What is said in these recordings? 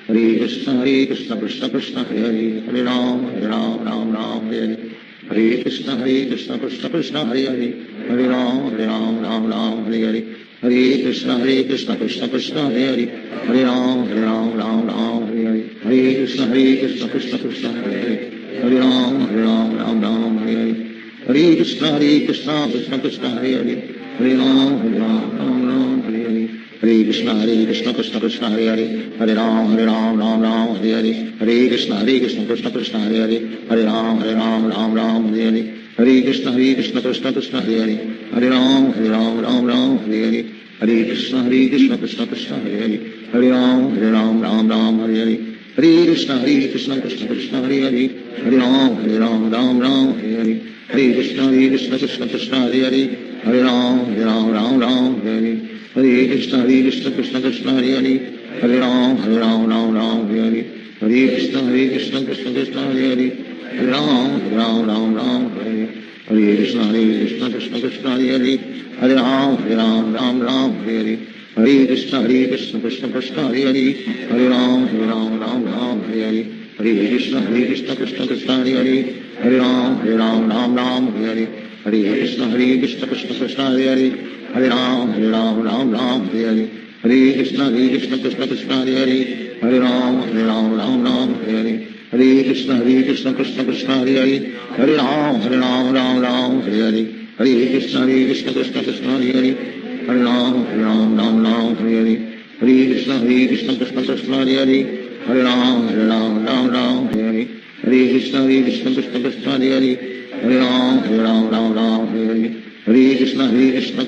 Hare Krishna Krishna Krishna Hare Hare Hare Ram Ram Ram Hare Hare Hare Krishna Krishna Krishna Hare Hare Hare Ram Ram Hare Hare Hare Krishna Krishna Krishna Hare Hare Hare Ram Ram Hare Hare Hare Krishna Krishna Krishna Hare Hare Hare Ram Ram Hare Hare Hare Krishna Krishna Krishna Hare Hare Hare Ram Hare Hare Hare Krishna Krishna Krishna Hare Hare Hare Ram Ram Hare Hare Hare Krishna Krishna Krishna Hare Hare Hare Ram Ram Hare Hare Hare Krishna Krishna Krishna Hare Hare Hare Ram Hare Hare Hare Krishna Krishna Krishna Hare Hare Hare Ram Ram Hare Hare Hare Krishna Krishna Krishna Hare Hare Hare Ram Ram Hare Hare Hare Krishna Krishna Krishna Hare Hare Hare Ram Ram Hare Hare Hare Krishna Krishna Krishna Hare Hare Hare Ram Ram Hare Hare Hare Krishna Krishna Krishna Hare Hare Hare Ram Ram Hare Hare Hare Krishna Krishna Krishna Hare Hare Hare Ram Ram Hare Hare Hare Krishna Krishna Krishna Hare Hare Hare Ram Ram Hare Hare Hare Krishna Krishna Krishna Hare Hare Hare Ram Ram Hare Hare Hare Krishna Krishna Krishna Hare Hare Hare Ram Ram Hare Hare Hare Krishna Krishna Krishna Hare Hare Hare Ram Ram Hare Hare Hare Krishna Krishna Krishna Hare Hare Hare Ram Ram Hare Hare Hare Krishna Krishna Krishna Hare Hare Hare Ram Ram Hare Hare Hare Krishna Krishna Krishna Hare Hare Hare Ram Ram Hare Hare Hare Krishna Krishna Krishna Hare Hare Hare Ram Ram Hare Hare Hare Krishna Krishna Krishna Hare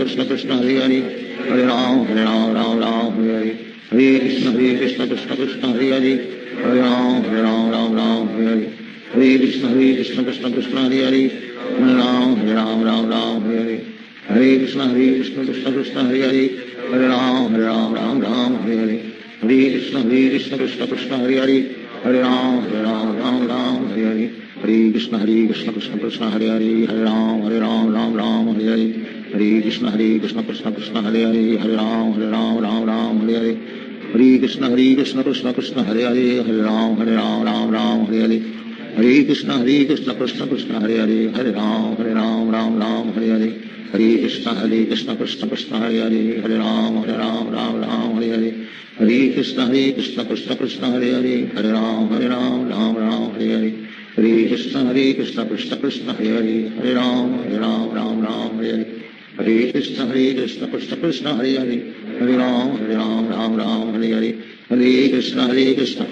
Hare Hare Ram Ram Hare Hare Hare Krishna Krishna Krishna Hare Hare Hare Ram Ram Hare Hare Hare Krishna Krishna Krishna Hare Hare Hare Ram Ram Hare Hare Hare Krishna Krishna Krishna Hare Hare Hare Ram Ram Hare Hare Hare Krishna Krishna Krishna Hare Hare Hare Ram Ram Hare Hare Hare Krishna Krishna Krishna Hare Hare Hare Ram Ram Hare Hare Hare Krishna Krishna Krishna Hare Hare Hare Ram Ram Hare Hare Hare Krishna Krishna Krishna Hare Hare Hare Ram Ram Hare Hare Hare Krishna Krishna Krishna Hare Hare Hare Ram Ram Hare Hare Hare Krishna Krishna Krishna Hare Hare Hare Ram Ram Hare Hare Hare Krishna Krishna Krishna Hare Hare Hare Ram Ram Hare Hare Hare Krishna Krishna Krishna Hare Hare Hare Ram Ram Hare Hare Hare Krishna Krishna Krishna Hare Hare Hare Ram Ram Hare Hare Hare Krishna Krishna Krishna Hare Hare Hare Ram Ram Hare Hare Hare Krishna Krishna Krishna Hare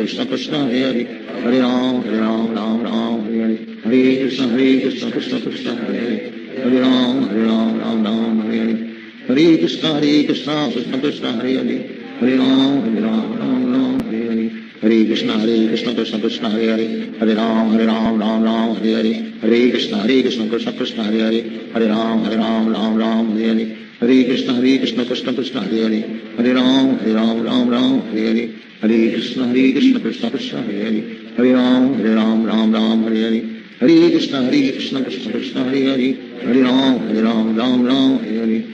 Hare Hare Ram Ram Hare Hare Hare Krishna Krishna Krishna Hare Hare Hare Ram Hare Hare Hare Krishna Krishna Krishna Hare Hare Hare Ram Hare Hare Hare Krishna Krishna Krishna Hare Hare Hare Ram Hare Hare Hare Krishna Krishna Krishna Hare Hare Hare Ram Hare Hare Hare Krishna Krishna Krishna Hare Hare Hare Ram Hare Hare Hare Krishna Krishna Krishna Hare Hare Hare Ram Hare Hare Hare Krishna Krishna Krishna Hare Hare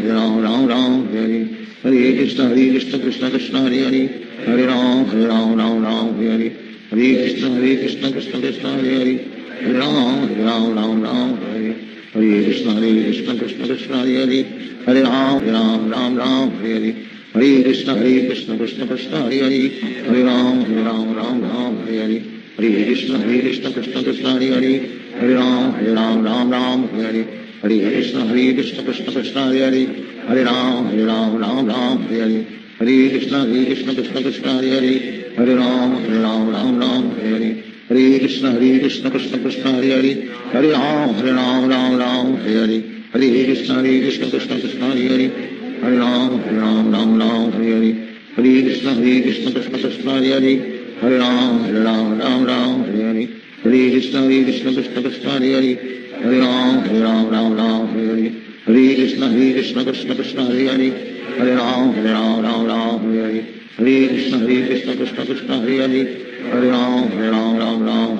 Hare Ram Hare Hare Hare Krishna Krishna Krishna Hare Hare Hare Ram Hare Hare Hare Krishna Krishna Krishna Hare Hare Hare Ram Hare Hare Hare Krishna Krishna Krishna Hare Hare Hare Ram Hare Hare Hare Krishna Krishna Krishna Hare Hare Hare Ram Hare Hare Hare Krishna Krishna Krishna Hare Hare Hare Ram Hare Hare Hare Krishna Krishna Krishna Hare Hare Hare Ram Hare Hare Hare Krishna Krishna Krishna Hare Hare Hare Ram Hare Hare Hare Krishna Krishna Krishna Hare Hare Hare Ram Hare Hare Hare Krishna Krishna Krishna Hare Hare Hare Ram Hare Hare Hare Krishna Krishna Krishna Hare Hare Hare Ram Hare Hare Hare Krishna Krishna Krishna Hare Hare Hare Ram Hare Hare Hare Krishna Krishna Krishna Hare Hare Hare Ram Hare Hare Hare Krishna Krishna Krishna Hare Hare Hare Ram Hare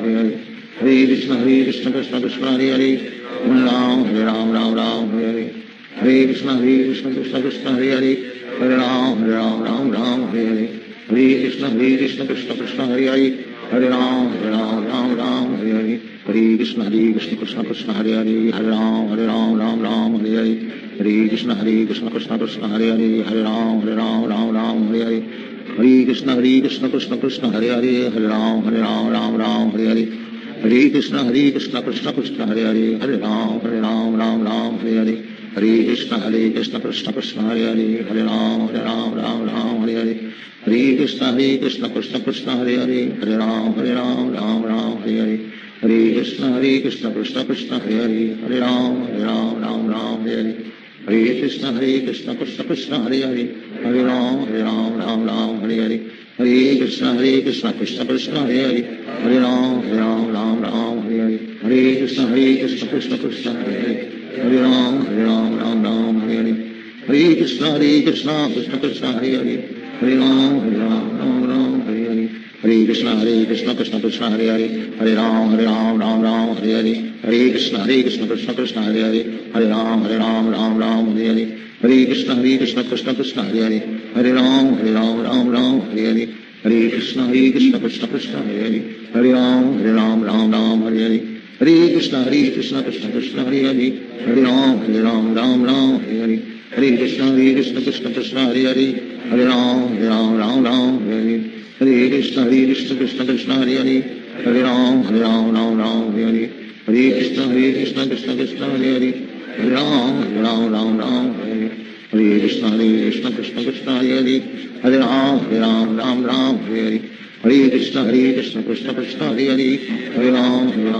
Hare Hare Krishna Krishna Krishna Hare Hare Hare Ram Hare Hare Hare Krishna Krishna Krishna Hare Hare Hare Ram, Ram Ram, Hare Hare. Hare Krishna, Krishna Krishna, Hare Hare. Hare Ram, Ram, Hare Hare. Hare Krishna, Krishna Krishna, Hare Hare. Hare Ram, Ram, Hare Hare. Hare Krishna, Krishna Krishna, Hare Hare. Hare Ram, Ram, Hare Hare. Hare Krishna, Krishna Krishna, Hare Hare. Hare Ram, Ram, Hare Hare. Hare Krishna, Krishna Krishna, Hare Hare. Hare Ram, Ram, Hare Hare. Hare Krishna, Krishna Krishna, Hare Hare. Hare Ram, Ram, Hare Hare. Hare Krishna, Krishna Krishna, Hare Hare. Hare Ram, Ram, Hare Hare. Hare Krishna, Krishna Krishna, Hare Hare. Hare Ram, Ram, Hare Hare. Hare Krishna, Krishna Krishna, Hare Hare. Hare Ram, Ram, Hare Hare. Hare Krishna, Krishna Krishna, Hare Hare. Hare Ram, Ram, Hare Hare. Hare Krishna, Krishna Krishna, Hare Hare. Hare Ram, Ram, Hare Hare. Hare Krishna, Krishna Krishna, Hare Hare. Hare Ram, Ram, Hare Hare. Hare Krishna, Krishna Krishna, Hare Hare. Hare Ram, Ram, Hare Hare. Hare Krishna, Krishna Krishna, Hare Hare. Hare Ram, Ram, Hare Hare. Hare Krishna, Krishna Krishna, Hare Hare. Hare Ram, Ram, Hare Hare. Hare Krishna, Krishna Krishna, Hare Hare. Hare Ram, Ram, Hare Hare. Hare Krishna, Krishna Krishna, Hare Hare. Hare Ram, Ram, Hare Hare. Hare Krishna, Krishna Krishna, Hare Hare. Hare Ram, Ram, Hare Hare. Hare Krishna, Krishna Krishna, Hare Hare. Hare Ram, Ram, Hare Hare. Hare Krishna, Krishna Krishna, Hare Hare. Hare Ram, Ram, Hare Hare. Hare Krishna, Krishna Krishna, Hare Hare. Hare Ram, Ram, Hare Hare. Hare Krishna, Krishna Krishna, Hare Hare. Hare Ram, Hare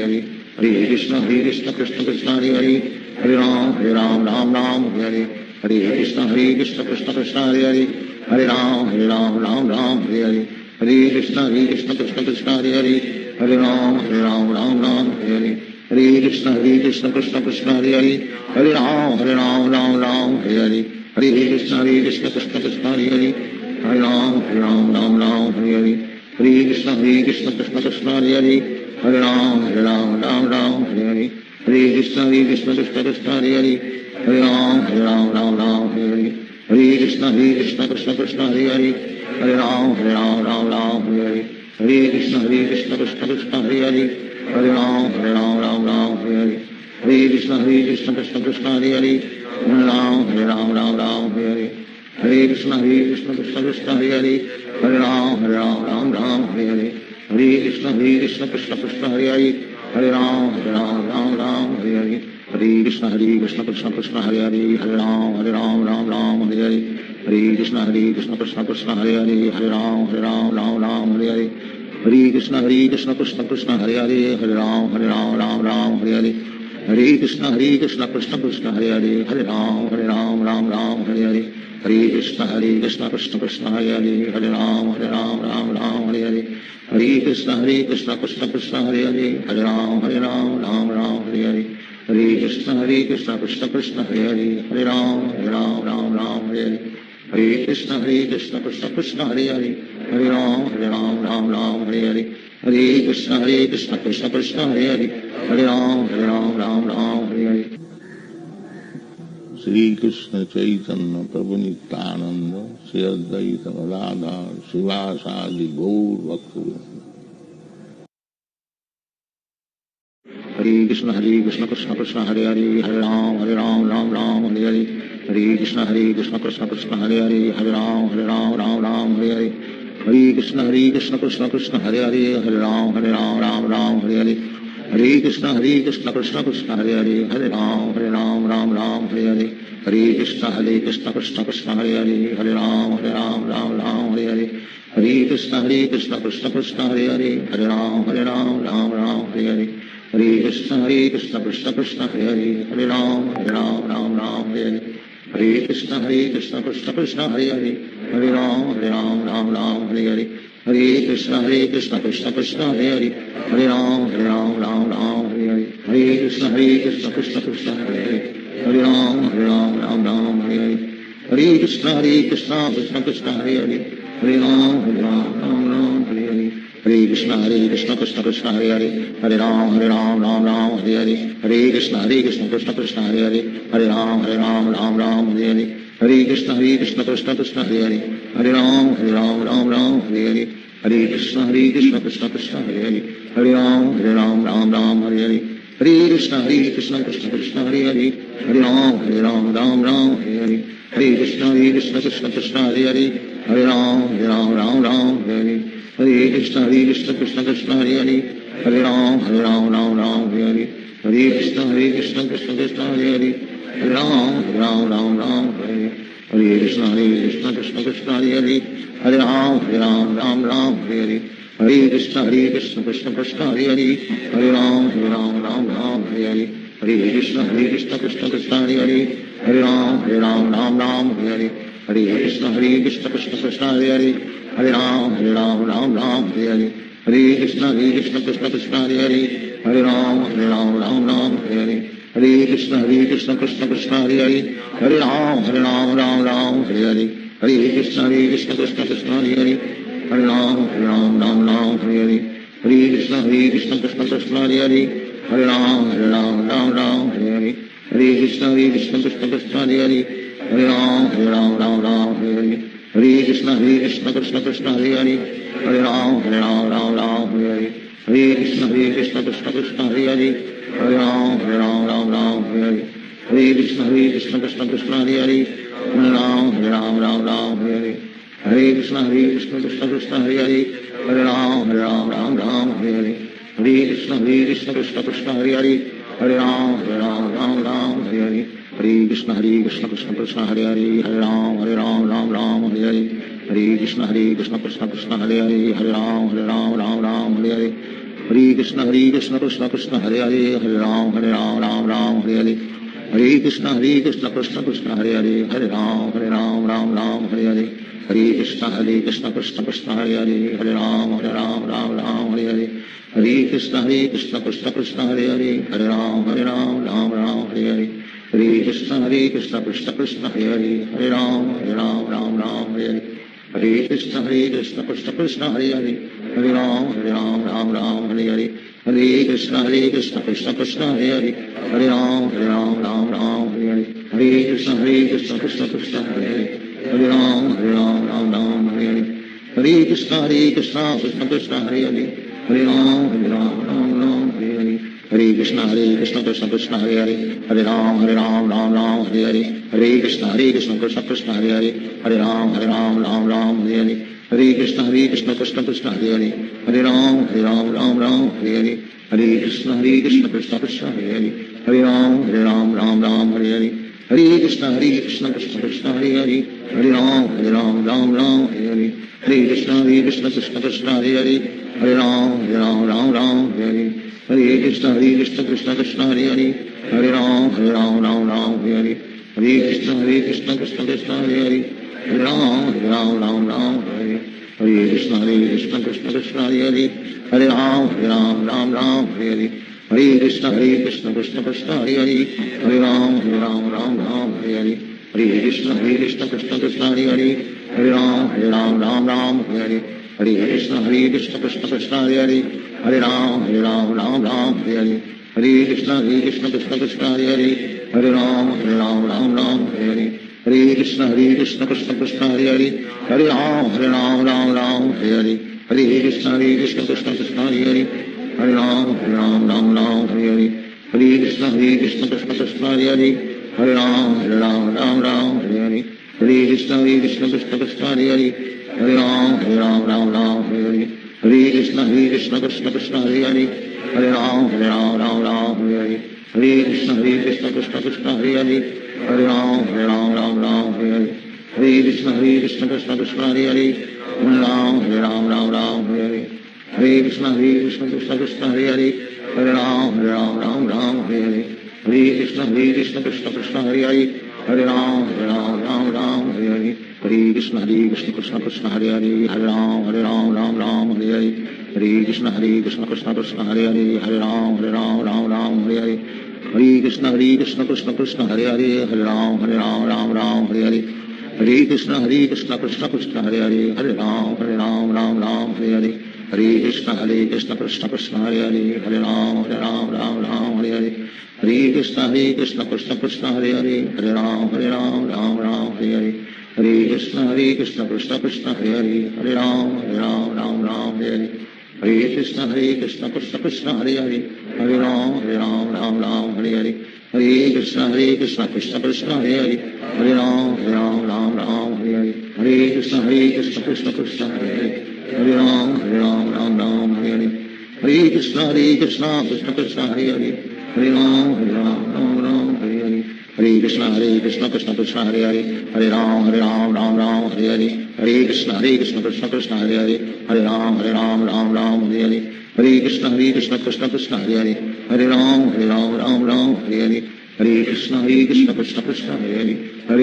Hare. Hare Krishna, Krishna Krishna, Hare Hare. Hare Ram, Hare Hare. Hare Krishna, Krishna Krishna, Hare Hare. Hare Ram, Hare Hare. Hare Krishna, Krishna Krishna, Hare Hare. Hare Ram, Hare Hare. Hare Krishna, Krishna Hare Hare. Hare Ram, Hare Hare. Hare Krishna, Krishna Hare Hare. Hare Ram, Hare Hare. Hare Krishna, Krishna Hare Hare. Hare Ram, Hare Hare. Hare Krishna, Krishna Hare Hare. Hare Ram, Hare Hare. Hare Krishna, Krishna Hare Hare. Hare Ram, Hare Hare. Hare Krishna, Krishna Hare Hare. Hare Ram, Hare Hare. Hare Krishna, Krishna Hare Hare. Hare Ram, Hare Hare. Hare Krishna, Krishna Hare Hare. Hare Ram, Hare Hare. Hare Krishna, Krishna Hare Hare. Hare Ram, Hare Hare. Hare Krishna, Krishna Hare Hare. Hare Ram, Hare Hare. Hare Krishna, Krishna Hare Hare. Hare Ram, Hare Hare. Hare Krishna, Krishna Hare Hare. Hare Ram, Hare Hare. Hare Krishna, Krishna Hare Hare. Hare Ram, Hare Hare. Hare Krishna, Krishna Hare Hare. Hare Ram, Hare Hare. Hare Krishna, Krishna Hare Hare. Hare Ram, Hare Hare. Hare Krishna, Krishna Hare Hare. Hare Ram, Hare Hare. Hare Krishna, Krishna Hare Hare. Hare Ram, Hare Hare. Hare Krishna, Krishna Hare Hare. Hare Ram, Hare Hare. Shri Krishna Chaitanya Prabhu Nityananda Shri Advaita Radha Srivasadi Gaur Bhaktivinoda. Hare Krishna, Krishna Hare Hare. Hare Ram, Ram Hare Hare. Hare Krishna, Krishna Hare Hare. Hare Ram, Ram Hare Hare. Hare Krishna, Krishna Hare Hare. Hare Ram, Ram Hare Hare. Hare Krishna, Krishna Hare Hare. Hare Ram, Ram Hare Hare. Hare Krishna, Krishna Hare Hare. Hare Ram, Ram Hare Hare. Hare Krishna, Krishna Hare Hare. Hare Ram, Ram Hare Hare. Hare Krishna, Krishna Hare Hare. Hare Ram, Ram Hare Hare. Hare Krishna, Krishna Hare Hare. Hare Ram, Ram Hare Hare. Hare Krishna, Krishna Hare Hare. Hare Ram, Ram Hare Hare. Hare Krishna, Krishna Hare Hare. Hare Ram, Ram Hare Hare. Hare Krishna, Krishna Hare Hare. Hare Ram, Ram Hare Hare. Hare Krishna, Krishna Hare Hare. Hare Ram, Ram Hare Hare. Hare Krishna, Krishna Hare Hare. Hare Ram, Ram Hare Hare. Hare Krishna Krishna Krishna Hare Hare, Hare Ram Ram Ram Hare Hare, Hare Krishna Krishna Krishna Hare Hare, Hare Ram Ram Hare Hare, Hare Krishna Krishna Krishna Hare Hare, Hare Ram Ram Hare Hare, Hare Krishna Krishna Krishna Hare Hare, Hare Ram Ram Hare Hare, Hare Krishna Krishna Krishna Hare Hare, Hare Ram Ram Hare Hare, Hare Krishna Krishna Krishna Hare Hare, Hare Ram Ram Hare Hare, Hare Krishna Krishna Krishna Hare Hare, Hare Ram Ram Hare Hare, Hare Krishna Krishna Krishna Hare Hare, Hare Ram Ram Hare Hare, Hare Krishna Krishna Krishna Hare Hare, Hare Ram Ram Hare Hare, Hare Krishna Krishna Krishna Hare Hare, Hare Ram Ram Hare Hare, Hare Krishna Krishna Krishna Hare Hare, Hare Ram Ram Hare Hare, Hare Krishna Krishna Krishna Hare Hare, Hare Ram Ram Hare Hare, Hare Krishna Krishna Krishna Hare Hare, Hare Ram Ram Hare Hare, Hare Krishna Krishna Krishna Hare Hare, Hare Ram Ram Hare Hare, Hare Krishna Krishna Krishna Hare Hare, Hare Ram Ram Hare Hare, Hare Krishna Krishna Krishna Hare Hare, Hare Ram Ram Hare Hare, Hare Krishna Krishna Krishna Hare Hare, Hare Ram Ram Hare Hare, Hare Krishna Krishna Krishna Hare Hare, Hare Ram Ram Hare Hare, Hare Krishna Krishna Krishna Hare Hare, Hare Ram Ram Hare Hare, Hare Krishna Krishna Krishna Hare Hare, Hare Ram Ram Hare Hare, Hare Krishna Krishna Krishna Hare Hare, Hare Ram Ram Hare Hare, Hare Krishna Krishna Krishna Hare Hare, Hare Ram Ram Hare Hare, Hare Krishna Krishna Krishna Hare Hare, Hare Ram Ram Hare Hare, Hare Krishna Krishna Krishna Hare Hare, Hare Ram Ram Hare Hare, Hare Krishna Krishna Krishna Hare Hare, Hare Ram Ram Hare Hare, Hare Krishna Krishna Krishna Hare Hare, Hare Ram Ram Hare Hare, Hare Krishna Krishna Krishna Hare Hare, Hare Ram Ram Hare Hare, Hare Krishna Krishna Krishna Hare Hare, Hare Ram Ram Hare Hare, Hare Krishna Krishna Krishna Hare Hare, Hare Ram Ram Hare Hare, Hare Krishna Krishna Krishna Hare Hare, Hare Ram Ram Hare Hare, Hare Krishna Krishna Krishna Hare Hare, Hare Ram Ram Hare Hare, Hare Krishna Krishna Krishna Hare Hare, Hare Ram Ram Hare Hare, Hare Krishna Krishna Krishna Hare Hare, Hare Ram Ram Hare Hare, Hare Krishna Krishna Krishna Hare Hare, Hare Ram Ram Hare Hare, Hare Krishna Krishna Krishna Hare Hare, Hare Ram Ram Hare Hare, Hare Krishna Krishna Krishna Hare Hare, Hare Ram Ram Hare Hare, Hare Krishna Krishna Krishna Hare Hare, Hare Ram Ram Hare Hare, Hare Krishna Krishna Krishna Hare Hare, Hare Ram Ram Hare Hare, Hare Krishna Krishna Krishna Hare Hare, Hare Ram Ram Hare Hare, Hare Krishna Krishna Krishna Hare Hare, Hare Ram Ram Hare Hare, Hare Krishna Krishna Krishna Hare Hare, Hare Ram Ram Hare Hare, Hare Krishna Krishna Krishna Hare Hare, Hare Ram Ram Hare Hare, Hare Krishna Krishna Krishna Hare Hare, Hare Ram Ram Hare Hare, Hare Krishna Krishna Krishna Hare Hare, Hare Ram Ram Hare Hare, Hare Krishna Krishna Krishna Hare Hare, Hare Ram Ram Hare Hare, Hare Krishna Krishna Krishna Hare Hare, Hare Ram Ram Hare Hare, Hare Krishna Krishna Krishna Hare Hare, Hare Ram Ram Hare Hare, Hare Krishna Krishna Krishna Hare Hare, Hare Ram Ram Hare Hare, Hare Krishna Krishna Krishna Hare Hare, Hare Ram Ram Hare Hare, Hare Krishna Krishna Krishna Hare Hare, Hare Ram Ram Hare Hare, Hare Krishna Krishna Krishna Hare Hare, Hare Ram Ram Hare Hare, Hare Krishna Krishna Krishna Hare Hare, Hare Ram Ram Hare Hare, Hare Krishna Krishna Krishna Hare Hare, Hare Ram Ram Hare Hare, Hare Krishna Krishna Krishna Hare Hare, Hare Ram Ram Hare Hare, Hare Krishna Krishna Krishna Hare Hare, Hare Ram Ram Hare Hare, Hare Krishna Krishna Krishna Hare Hare, Hare Ram Ram Hare Hare, Hare Krishna Krishna Krishna Hare Hare, Hare Ram Ram Hare Hare, Hare Krishna Krishna Krishna Hare Hare Hare Ram Ram Ram Hare Hare Hare Krishna Krishna Krishna Hare Hare Hare Ram Ram Hare Hare Hare Krishna Krishna Krishna Hare Hare Hare Ram Ram Hare Hare Hare Krishna Krishna Krishna Hare Hare Hare Ram Ram Hare Hare Hare Krishna Krishna Krishna Hare Hare Hare Ram Ram Hare Hare Hare Krishna Krishna Krishna Hare Hare Hare Ram Ram Hare Hare Hare Krishna Krishna Krishna Hare Hare Hare Ram Ram Hare Hare Hare Krishna Krishna Krishna Hare Hare Hare Ram Ram Hare Hare Hare Krishna Krishna Krishna Hare Hare Hare Ram Ram Hare Hare Hare Krishna Krishna Krishna Hare Hare Hare Ram Ram Hare Hare Hare Krishna Krishna Krishna Hare Hare Hare Ram Ram Hare Hare Hare Krishna Krishna Krishna Hare Hare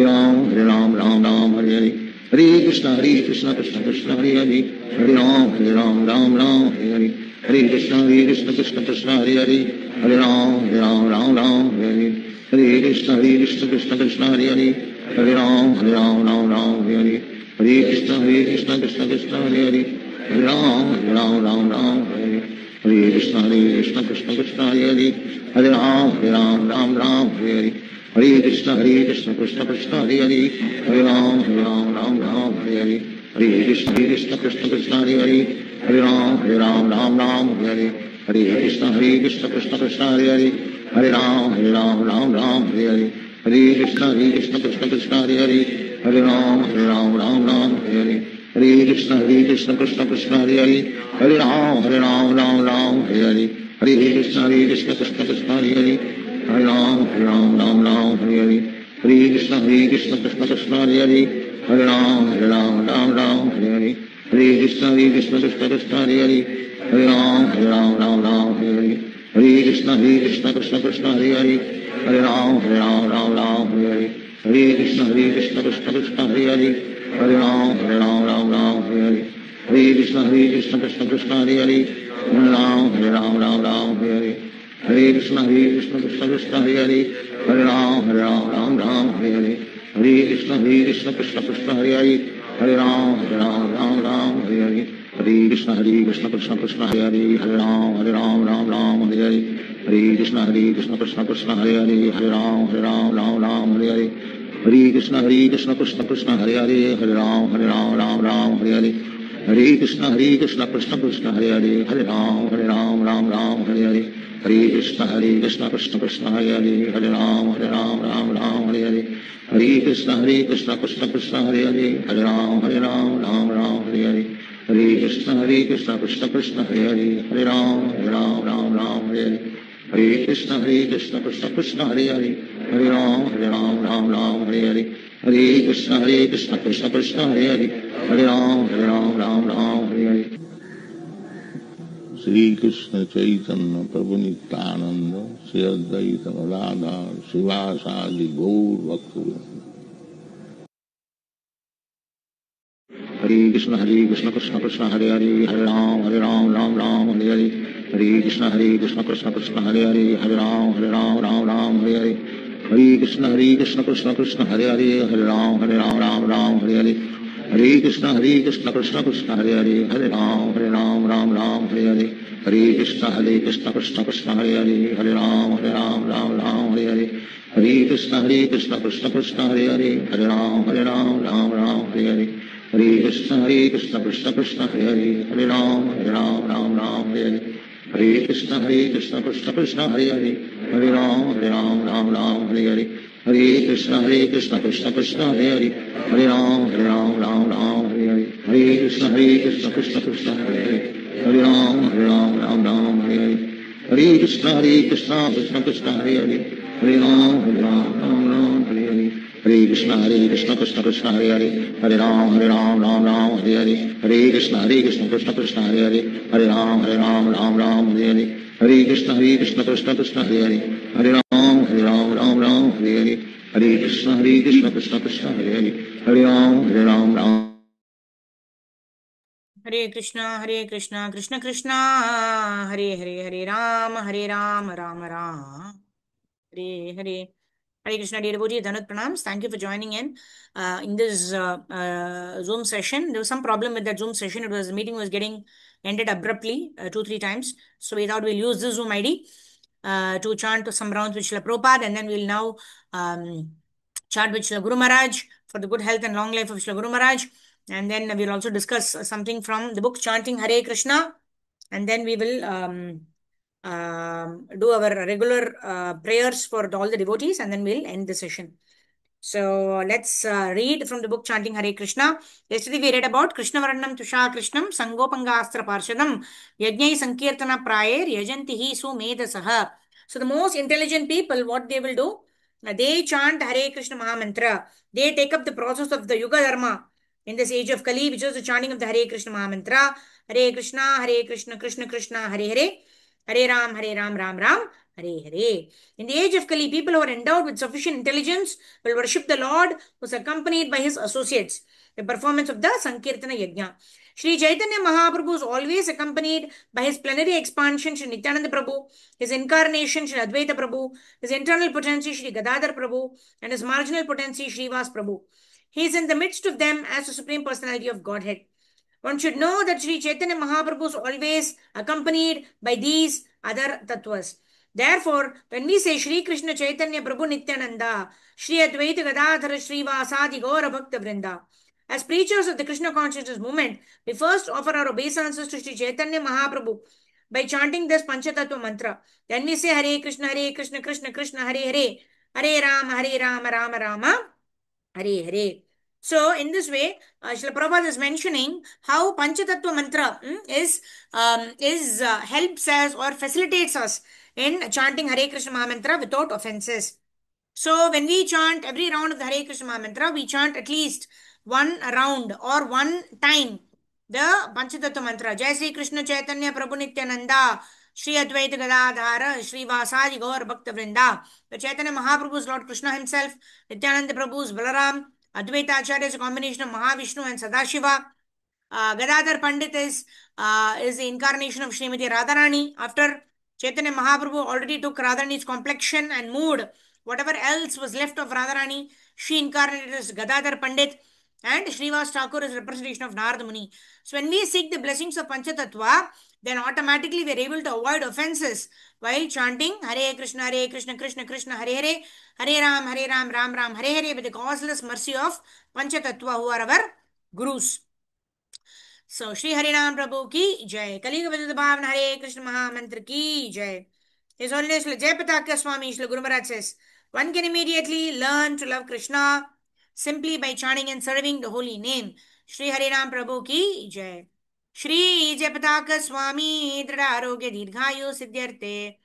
Hare Ram Ram Hare Hare Hare Krishna Krishna Krishna Hare Hare Hare Ram Ram Hare Hare Hare Krishna Krishna Krishna Hare Hare Hare Ram Ram Hare Hare Hare Krishna Krishna Krishna Hare Hare Hare Ram Hare Hare Hare Krishna Krishna Krishna Hare Hare Hare Ram Hare Hare Hare Krishna Krishna Krishna Hare Hare Hare Ram Hare Hare Hare Krishna Krishna Krishna Hare Hare Hare Ram Hare Hare Hare Krishna Krishna Krishna Hare Hare Hare Ram Hare Hare Hare Krishna Krishna Krishna Hare Hare Hare Ram Hare Hare Hare Krishna Krishna Krishna Hare Hare Hare Ram Hare Hare Hare Krishna Krishna Krishna Hare Hare Hare Ram Hare Hare Hare Krishna Krishna Krishna Hare Hare Hare Ram Hare Hare Hare Krishna Krishna Krishna Hare Hare Hare Ram Hare Hare Hare Krishna Krishna Krishna Hare Hare Hare Ram Hare Hare Hare Krishna Krishna Krishna Hare Hare Hare Ram Hare Hare Hare Krishna Krishna Krishna Hare Hare Hare Ram Hare Hare Hare Krishna Krishna Krishna Hare Hare Hare Ram Hare Hare Hare Krishna Krishna Krishna Hare Hare Hare Ram Hare Hare Hare Krishna Krishna Krishna Hare Hare Hare Ram Hare Hare Hare Krishna Krishna Krishna Hare Hare Hare Ram Hare Hare Hare Krishna Krishna Krishna Hare Hare Hare Ram Hare Hare Hare Krishna Krishna Krishna Hare Hare Hare Ram Hare Hare Hare Krishna Krishna Krishna Hare Hare Hare Ram Hare Hare Hare Krishna Krishna Krishna Hare Hare Hare Ram Hare Hare Hare Krishna Krishna Krishna Hare Hare Hare Ram Hare Hare Hare Krishna Krishna Krishna Hare Hare Hare Ram Hare Hare Hare Krishna Krishna Krishna Hare Hare Hare Ram Hare Hare Shri Krishna Chaitanya Prabhu Nityanand Shri Advaita Gadadhar शिवासादि Gaur भक्तवृंद। Hare Krishna Krishna Krishna Hare Hare Hare Ram Ram Hare Hare Hare Krishna Krishna Krishna Hare Hare Hare Ram Hare Hare Hare Krishna Krishna Krishna Hare Hare Hare Ram Ram Hare Hare Hare Krishna Krishna Krishna Hare Hare Hare Ram Ram Hare Hare Hare Krishna Krishna Krishna Hare Hare Hare Ram Hare Hare Hare Krishna Krishna Krishna Hare Hare Hare Ram Hare Hare Hare Krishna Krishna Krishna Hare Hare Hare Ram Hare Hare Hare Krishna Krishna Krishna Hare Hare Hare Ram Hare Hare Hare Krishna Krishna Krishna Hare Hare Hare Ram Hare Hare Hare Krishna Krishna Krishna Hare Hare Hare Ram Hare Hare Hare Krishna Krishna Krishna Hare Hare Hare Ram Hare Hare Hare Krishna Krishna Krishna Hare Hare Hare Ram Ram Hare Hare Hare Krishna Krishna Krishna Hare Hare Hare Ram Hare Hare Hare Krishna Krishna Krishna Hare Hare Hare Ram Hare Hare Hare Krishna Krishna Krishna Hare Hare Hare Ram Hare Krishna Krishna Krishna Hare Hare Hare Ram Ram Ram Hare Hare Hare Krishna, dear devotee, Dhanat Pranams. Thank you for joining in this Zoom session. There was some problem with that Zoom session. The meeting was getting ended abruptly 2-3 times. So we thought we'll use this Zoom ID to chant some rounds with Srila Prabhupada, and then we'll now chant with Srila Guru Maharaj for the good health and long life of Srila Guru Maharaj. And then we'll also discuss something from the book Chanting Hare Krishna. And then we will do our regular prayers for all the devotees, and then we'll end the session. So let's read from the book Chanting Hare Krishna. Yesterday we read about Krishna Varnam Tusha Krishnam Sangopangastra Parshadam Yajnai Sankirtana Prayer Yajantihi Sumedasaha. So the most intelligent people, what they will do? They chant Hare Krishna Mahamantra. They take up the process of the Yuga Dharma in this age of Kali, which is the chanting of the Hare Krishna Mahamantra. Hare Krishna, Krishna Krishna, Hare Hare. Hare Ram, Ram Ram, Hare Hare. In the age of Kali, people who are endowed with sufficient intelligence will worship the Lord, who is accompanied by his associates. The performance of the Sankirtana Yajna. Sri Chaitanya Mahaprabhu is always accompanied by his plenary expansion, Sri Nityananda Prabhu, his incarnation, Sri Advaita Prabhu, his internal potency, Sri Gadadhar Prabhu, and his marginal potency, Srivas Prabhu. He is in the midst of them as the Supreme Personality of Godhead. One should know that Sri Chaitanya Mahaprabhu is always accompanied by these other tattvas. Therefore, when we say Shri Krishna Chaitanya Prabhu Nityananda, Shri Advaita Gadadhara Shri Vasadi Gaura Bhakta Vrinda, as preachers of the Krishna consciousness movement, we first offer our obeisances to Sri Chaitanya Mahaprabhu by chanting this Panchatattva mantra. Then we say Hare Krishna Krishna Krishna Hare Hare, Hare Rama Rama Rama, Hare Hare. So in this way, Srila Prabhupada is mentioning how Panchatattva mantra helps us or facilitates us in chanting Hare Krishna Mahamantra without offenses. So when we chant every round of the Hare Krishna Mahamantra, we chant at least one round or one time the Panchatattva mantra. Jai Sri Krishna Chaitanya Prabhu Nityananda, Shri Advaita Gadadhara, Shri Vasadi Gaur Bhakta Vrinda. The Chaitanya Mahaprabhu is Lord Krishna himself. Nityananda Prabhu is Balaram. Advaita Acharya is a combination of Mahavishnu and Sadashiva. Gadadhar Pandit is the incarnation of Srimati Radharani. After Chaitanya Mahaprabhu already took Radharani's complexion and mood, whatever else was left of Radharani, she incarnated as Gadadhar Pandit, and Srivas Thakur is representation of Narada Muni. So when we seek the blessings of Panchatattva, then automatically we are able to avoid offenses while chanting Hare Krishna Krishna Krishna Hare Hare, Hare Ram Ram Ram Hare Hare, with the causeless mercy of Panchatattva, who are our gurus. So Shri Harinam Prabhu ki jai. Kaliga Vidya Bhavana Hare Krishna Mahamantra ki jai. His Holiness Jayapataka Swami Shri Guru Maharaj says, one can immediately learn to love Krishna simply by chanting and serving the holy name. Shri Harinam Prabhu ki jai. Shri Jayapataka Swami Drada Arogya Dirghayu Siddhyarte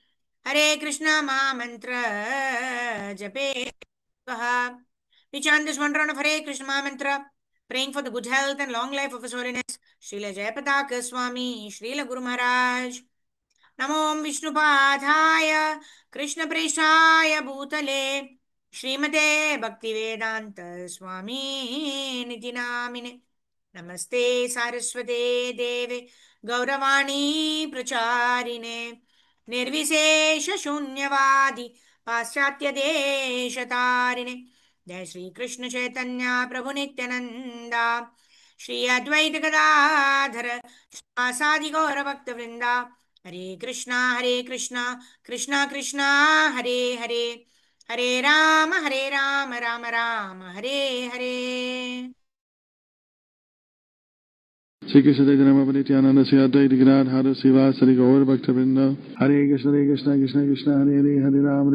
Hare Krishna Mahamantra Jape Kaha. We chant this one round of Hare Krishna Mahamantra, praying for the good health and long life of His Holiness Srila Jayapataka Swami Srila Guru Maharaj. Namo Vishnupādhāya Krishna Preshāya Bhūtale Srimate Bhaktivedanta Swami Niti Namine. Namaste Saraswate Deve Gauravani Pracharine Nirvisesha Shunyavadi Paschatya Deshatarine. Jai Shri Krishna Chaitanya Prabhu Nityananda Shri Advaita Gadadhara Vasadi Gaura Bhakta Vrinda. Hare Krishna Krishna Krishna Hare Hare, Hare Rama Rama Rama Hare Hare. Shri Krishna Chaitanya Nityananda Shri Advaita Gadadhara Srivasadi Gaur Bhakta Vrinda. Hare Krishna Krishna Krishna Hare Hare, Hare Ram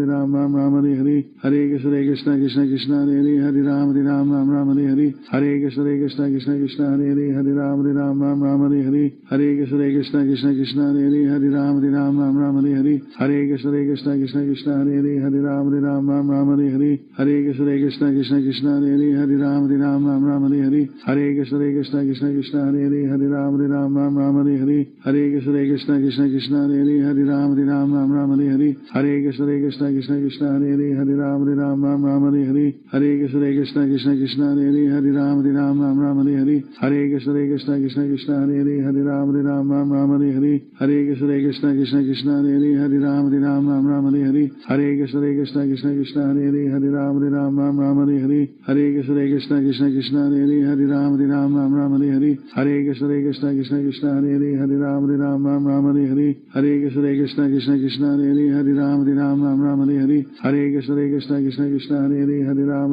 Ram Hare Hare. Hare Krishna Krishna Hare Hare, Hare Ram Ram Hare Hare. Hare Krishna Krishna Hare Hare, Hare Ram Ram Hare Hare. Hare Krishna Krishna Hare Hare, Hare Ram Ram Hare Hare. Hare Krishna Krishna Hare Hare, Hare Ram Ram Hare Hare. Hare Krishna Krishna Hare Hare, Hare Ram Ram Hare Hare. Hare Krishna Krishna Hare Hare, Hare Ram Ram Hare Hare. Hare Krishna Krishna Hare Hare, Hare Ram Ram Hare Hare. Hare Krishna Krishna Hare Hare, Hare Ram Ram Hare Hare. Hare Krishna Krishna Hare Hare, Hare Ram Ram Hare Hare. Hare Krishna Krishna Krishna Hare Hare Hare Ram Ram Ram Hare Hare Hare Krishna Krishna Krishna Hare Hare Hare Ram Ram Ram Hare Hare Hare Krishna Krishna Krishna Hare Hare Hare Ram Ram Ram Hare Hare Hare Krishna Krishna Krishna Hare Hare Hare Ram Ram Ram Hare Hare Hare Krishna Krishna Krishna Hare Hare Hare Ram Ram Ram Hare Hare Hare Krishna Krishna Krishna Hare Hare Hare Ram Ram Hare Hare Hare Krishna Krishna Krishna Hare Hare Hare Ram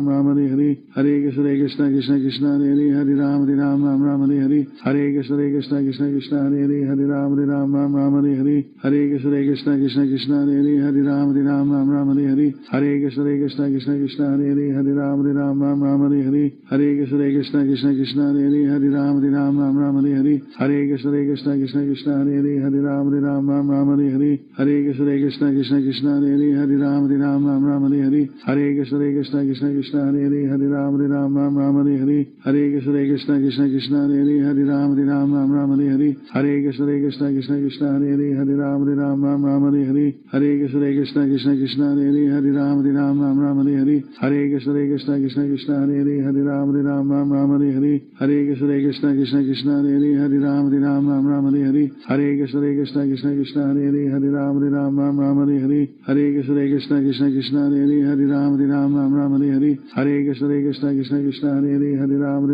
Ram Hare Hare Hare Krishna Krishna Krishna Hare Hare Hare Ram Ram Hare Hare Hare Krishna Krishna Krishna Hare Hare Hare Ram Ram Hare Hare Hare Krishna Krishna Krishna Hare Hare Hare Ram Ram Hare Hare Hare Krishna Krishna Krishna Hare Hare Hare Ram Ram Hare Hare Hare Krishna Krishna Krishna Hare Hare Hare Ram Ram Hare Hare Hare Krishna Krishna Krishna Hare Hare Hare Ram Ram Hare Hare Hare Krishna Krishna Krishna Hare Hare Hare Ram Ram Hare Hare Hare Krishna Krishna Krishna Hare Hare Hare Ram Ram Hare Hare Hare Krishna Krishna Krishna Hare Hare Hare Ram Ram Hare Hare Hare Krishna Krishna Krishna Hare Hare Hare Ram Ram Hare Hare Hare Krishna Krishna Krishna Hare Hare Hare Ram Ram Hare Hare Hare Krishna Krishna Krishna Hare Hare Hare Ram Ram Hare Hare Hare Krishna Krishna Krishna Hare Hare Hare Ram Ram Hare Hare Hare Krishna Krishna Krishna Hare Hare Hare Ram Ram Hare Hare Hare Krishna Krishna Krishna Hare Hare Hare Ram Ram Hare Hare Hare Krishna Krishna Krishna Hare Hare Hare Ram Ram Hare Hare Hare Krishna Krishna Krishna Hare Hare Hare Ram Ram Hare Hare Hare Krishna Krishna Krishna Hare Hare Hare Ram Ram Hare Hare Hare Krishna Krishna Krishna Hare Hare Hare Ram Ram Hare Hare Hare Krishna Krishna Krishna Hare Hare Hare Ram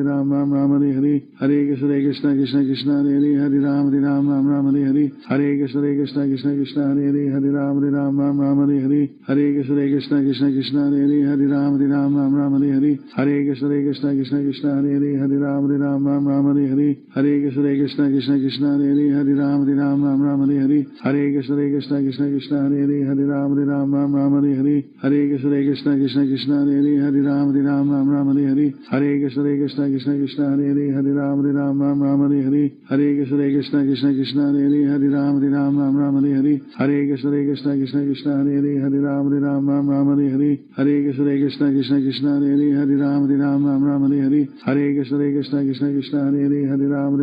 Ram Hare Hare Hare Krishna Krishna Krishna Hare Hare Hare Ram Ram Hare Hare Hare Krishna Krishna Krishna Hare Hare Hare Ram Ram Hare Hare Hare Krishna Krishna Krishna Hare Hare Hare Ram Ram Hare Hare Hare Krishna Krishna Krishna Hare Hare Hare Ram Ram Hare Hare Hare Krishna Krishna Krishna Hare Hare Hare Ram Ram Hare Hare Hare Krishna Krishna Krishna Hare Hare Hare Ram Ram Hare Hare Hare Krishna Krishna Krishna Hare Hare Hare Ram Ram Hare Hare Hare Krishna Krishna Krishna Hare Hare Hare Ram Ram Hare Hare Hare Krishna Krishna Krishna Hare Hare Hare Ram Ram Hare Hare Hare Krishna Krishna Krishna Hare Hare Hare Ram Ram Hare Hare Hare Krishna Krishna Krishna Hare Hare Hare Ram Ram Hare Hare Hare Krishna Krishna Krishna Hare Hare Hare Ram Ram Hare Hare Hare Krishna Krishna Krishna Hare Hare Hare Ram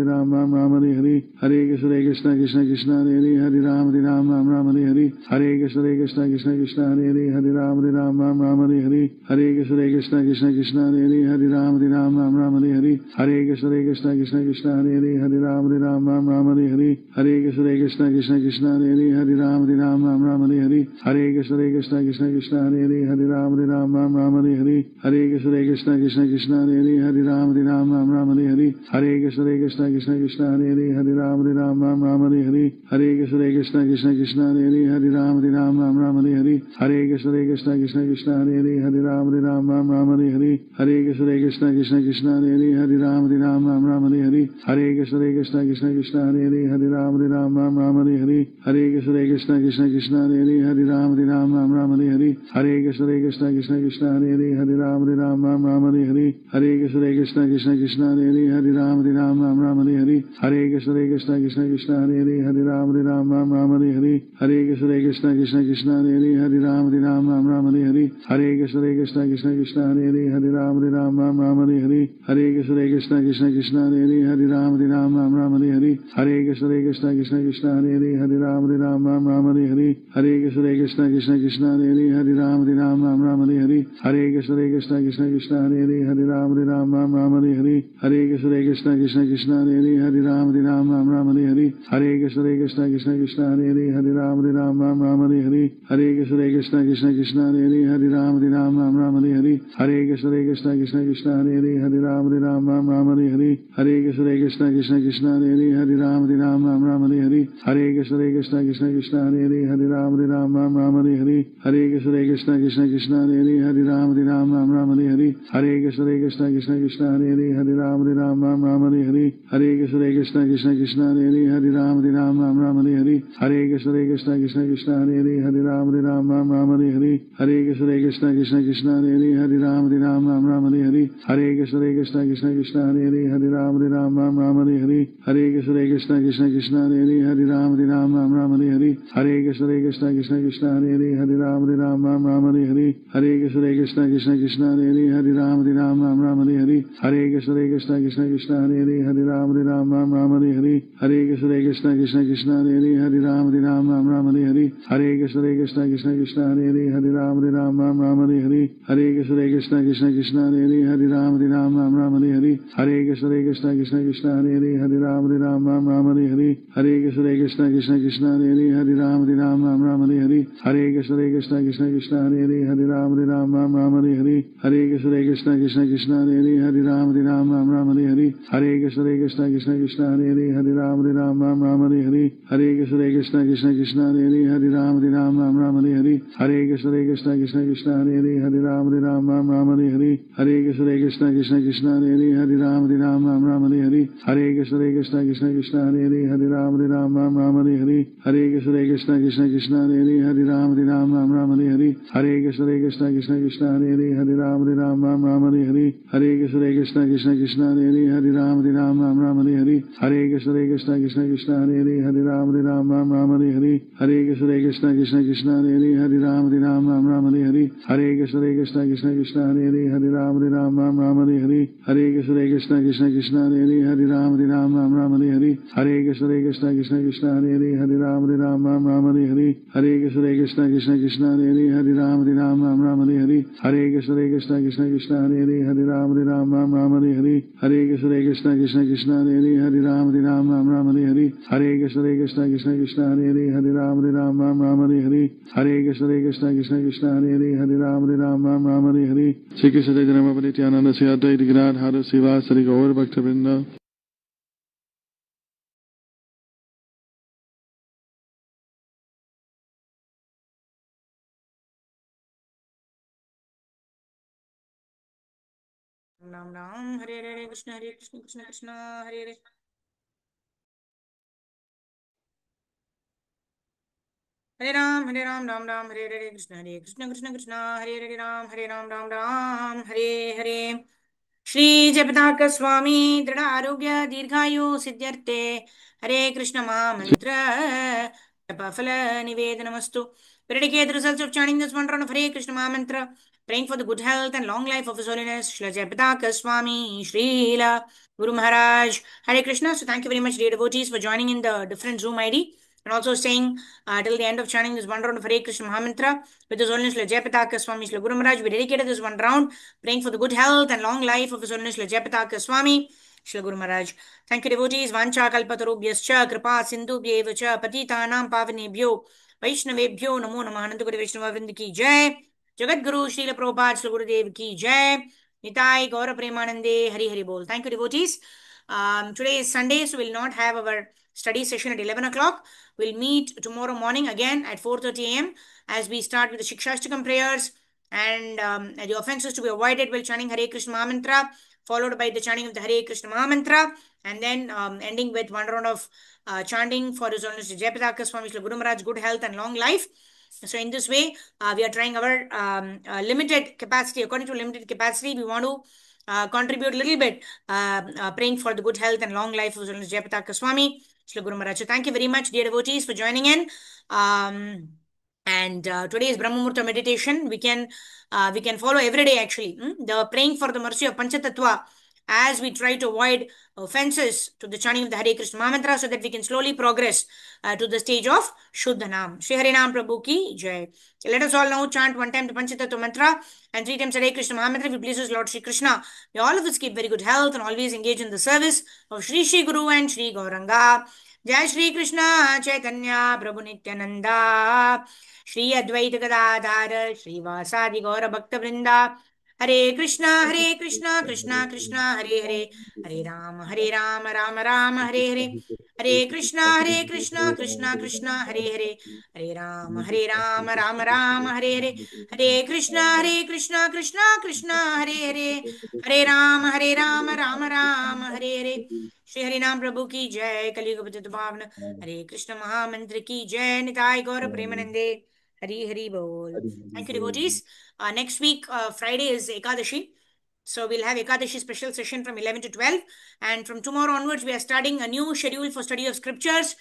Ram Hare Hare Hare Krishna Krishna Krishna Hare Hare Hare Ram Ram Hare Hare Hare Krishna Krishna Krishna Hare Hare Hare Ram Ram Hare Hare Hare Krishna Krishna Krishna Hare Hare Hare Ram Ram Hare Hare Hare Krishna Krishna Krishna Hare Hare Hare Ram Ram Hare Hare Hare Krishna Krishna Krishna Hare Hare Hare Ram Ram Hare Hare Hare Krishna Krishna Krishna Hare Hare Hare Ram Ram Hare Hare Hare Krishna Krishna Krishna Hare Hare Hare Ram Ram Hare Hare Hare Krishna Krishna Krishna Hare Hare Hare Ram Ram Hare Hare Hare Krishna Krishna Krishna Hare Hare Hare Ram Ram Hare Hare Hare Krishna Krishna Krishna Hare Hare Hare Ram Ram Hare Hare Hare Krishna Krishna Krishna Hare Hare Hare Ram Ram Hare Hare Hare Krishna Krishna Krishna Hare Hare Hare Ram Ram Hare Hare Hare Krishna Krishna Krishna Hare Hare Hare Ram Ram Hare Hare Hare Krishna Krishna Krishna Hare Hare Hare Ram Ram Hare Hare Hare Krishna Krishna Krishna Hare Hare Hare Ram Ram Hare Hare Hare Krishna Krishna Krishna Hare Hare Hare Ram Ram Hare Hare Hare Krishna Krishna Krishna Hare Hare Hare Ram Ram Hare Hare Hare Krishna Krishna Krishna Hare Hare Hare Ram Ram Hare Hare Hare Krishna Krishna Krishna Hare Hare Hare Ram Ram Hare Hare Hare Krishna Krishna Krishna Hare Hare Hare Ram Ram Hare Hare Hare Krishna Krishna Krishna Hare Hare Hare Ram Ram Hare Hare Hare Krishna Krishna Krishna Hare Hare Hare Ram Ram Hare Hare Hare Krishna Krishna Krishna Hare Hare Hare Ram Ram Hare Hare Hare Krishna Krishna Krishna Hare Hare Hare Ram Ram Hare Hare Hare Krishna Krishna Krishna Hare Hare Hare Ram Ram Hare Hare Hare Krishna Krishna Krishna Hare Hare Hare Ram Ram Hare Hare Hare Krishna Krishna Krishna Hare Hare Hare Ram Ram Hare Hare Hare Krishna Krishna Krishna Hare Hare Hare Ram Ram Hare Hare Hare Krishna Krishna Krishna Hare Hare Hare Ram Ram Hare Ram Ram Ram Hare Hare Hare Krishna Krishna Krishna Hare Hare Hare Ram Ram Ram Hare Hare Hare Krishna Krishna Krishna Hare Hare Hare Ram Ram Ram Hare Hare Hare Krishna Krishna Krishna Hare Hare Hare Ram Ram Ram Hare Hare Hare Krishna Krishna Krishna Krishna Hare Hare Hare Ram Ram Hare Hare Hare Krishna Krishna Krishna Krishna Hare Hare Hare Ram Ram Hare Hare Hare Krishna Krishna Krishna Krishna Hare Hare Hare Ram Ram Hare Hare Hare Krishna Krishna Krishna Krishna Hare Hare Hare Ram Ram Hare Hare Hare Krishna Krishna Krishna Krishna Hare Hare Hare Ram Ram Hare Hare Hare Krishna Krishna Krishna Krishna Hare Hare Hare Ram Ram Hare Hare Hare Krishna Krishna Krishna Krishna Hare Hare Hare Ram Ram Hare Hare Hare Krishna Krishna Krishna Krishna Hare Hare Hare Ram Ram Hare Hare Hare Krishna Krishna Krishna Krishna Hare Hare Hare Ram Ram Hare Hare Hare Krishna Krishna Krishna Krishna Hare Hare Hare Ram Ram Hare Hare Hare Krishna Krishna Krishna Krishna Hare Hare Hare Ram Ram Hare Hare Hare Krishna Krishna Krishna Krishna Hare Hare Hare Ram Ram Hare Hare Hare Krishna Krishna Krishna Krishna Hare Hare Hare Ram Ram Hare Hare Hare Krishna Krishna Krishna Krishna Hare Hare Hare Ram Ram Hare Hare Hare Krishna Krishna Krishna Krishna Hare Hare Hare Ram Ram Hare Hare Hare Krishna Krishna Krishna Krishna Hare Hare Hare Ram Hare Hare Hare Krishna Krishna Krishna Krishna Hare Hare Hare Ram Hare Hare Hare Krishna Krishna Krishna Krishna Hare Hare Hare Ram Hare Hare Hare Krishna Krishna Krishna Krishna Hare Hare Hare Ram Hare Hare Hare Krishna Krishna Krishna Krishna Hare Hare Hare Ram Hare Hare Hare Krishna Krishna Krishna Krishna Hare Hare Hare Ram Hare Hare Hare Krishna Krishna Krishna Krishna Hare Hare Hare Ram Hare Hare Hare Krishna Krishna Krishna Krishna Hare Hare Hare Ram Hare Hare Hare Krishna Krishna Krishna Krishna Hare Hare Hare Ram Hare Hare Hare Krishna Krishna Krishna Krishna Hare Hare Hare Ram Hare Hare Hare Krishna Krishna Krishna Krishna Hare Hare Hare Ram Hare Hare Shri Krishna Chaitanya Nityananda Sri Advaita Gadadhara Srivasadi Gaur Bhaktivinoda Ram Ram Hare Hare Hare Krishna Krishna Krishna Hare Hare Hare Ram Ram Ram Hare Hare Krishna Krishna Krishna Hare Hare Ram Ram Hare Hare Shri Jagannath स्वामी दृढ़ आरोग्य दीर्घायु सिद्ध्यर्थे हरे कृष्ण महामंत्र फल निवेदनमस्तु. We dedicate the results of chanting this mantra of Hare Krishna Mahamantra, praying for the good health and long life of His Holiness Srila Jayapataka Swami Srila Guru Maharaj. Hare Krishna. So thank you very much, dear devotees, for joining in the different Zoom ID and also staying till the end of chanting this one round of Hare Krishna Mahamantra with His Holiness Srila Jayapataka Swami Srila Guru Maharaj. We dedicated this one round praying for the good health and long life of His Holiness Srila Jayapataka Swami Srila Guru Maharaj. Thank you, devotees. Vancha kalpatarubhyascha kripa sindhubhyev cha patitanam pavanebhyo वैष्णवेभ्यो नमो नमः. अनंत गुरु वैष्णव वृंद की जय. जगत गुरु श्रील प्रभुपाद श्री गुरुदेव की जय. निताय गौर प्रेमानंदे हरि हरि बोल. Thank you, devotees. Today is Sunday, so we'll not have our study session at 11 o'clock. We'll meet tomorrow morning again at 4:30 a.m. as we start with the Shikshashtakam prayers and the offenses to be avoided while chanting Hare Krishna Mahamantra, followed by the chanting of the Hare Krishna Mahamantra, and then ending with one round of chanting for His Holiness Jayapataka Swami Srila Guru Maharaj, good health and long life. So in this way, we are trying our limited capacity. According to limited capacity, we want to contribute a little bit, praying for the good health and long life of His Holiness Jayapataka Swami Srila Guru Maharaj. So thank you very much, dear devotees, for joining in. And today is Brahma Murta meditation. We can follow every day actually. The praying for the mercy of Panchatattva as we try to avoid offenses to the chanting of the Hare Krishna Mahamantra so that we can slowly progress to the stage of Shuddhanam. Shri Harinam Prabhu ki jai. Let us all now chant one time the Panchatattva mantra and 3 times Hare Krishna Mahamantra. If it pleases Lord Shri Krishna, may all of us keep very good health and always engage in the service of Shri Shri Guru and Shri Gauranga. Jai Shri Krishna Chaitanya Prabhu Nityananda Shri Advaita Gadadhara Shri Vasadi Gaura Bhakta Vrinda. Hare Krishna Krishna Krishna Hare Hare Hare Ram Ram Rama Hare Hare Hare Krishna Krishna Krishna Hare Hare Hare Ram Rama Rama Hare Hare Hare Krishna Krishna Hare Hare Hare Ram Rama Rama Hare Hare. Shri Harinam Prabhu ki jai. Kaliyuga Patit Bhavana Hare Krishna Mahamantra ki jai. Nitai Gaura Premanande Hari Hari Bol. Thank you, devotees. Next week, Friday is Ekadashi. So we'll have Ekadashi special session from 11 to 12. And from tomorrow onwards, we are starting a new schedule for study of scriptures.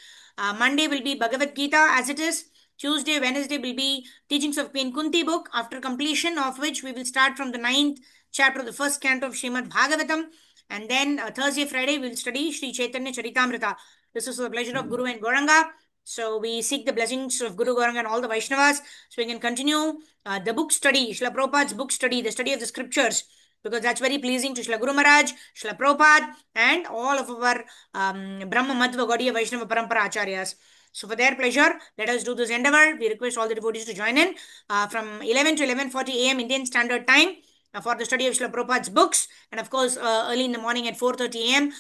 Monday will be Bhagavad Gita as it is. Tuesday, Wednesday will be teachings of Queen Kunti book, after completion of which we will start from the 9th chapter of the first canto of Srimad Bhagavatam. And then Thursday, Friday, we will study Sri Chaitanya Charitamrita. This is for the pleasure of Guru and Gauranga. So we seek the blessings of Guru Gauranga and all the Vaishnavas so we can continue the book study, Srila Prabhupada's book study, the study of the scriptures, because that's very pleasing to Srila Guru Maharaj, Srila Prabhupada, and all of our Brahma Madhva Gaudiya Vaishnava Parampara Acharyas. So for their pleasure, let us do this endeavor. We request all the devotees to join in from 11 to 11:40 a.m. Indian Standard Time for the study of Srila Prabhupada's books, and of course early in the morning at 4:30 a.m.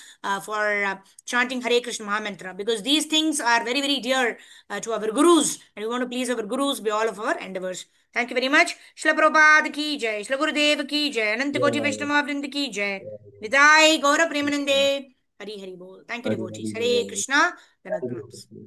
For chanting Hare Krishna Mahamantra, because these things are very, very dear to our gurus, and we want to please our gurus by all of our endeavors. Thank you very much. Srila Prabhupada ki jai, Srila Gurudev ki jai, Ananta Koti Vaishnava Vrind ki jai, Vidai Gaura Premanande, Hari Hari Bol. Thank you, devotees. Hare Krishna. Dhanavad.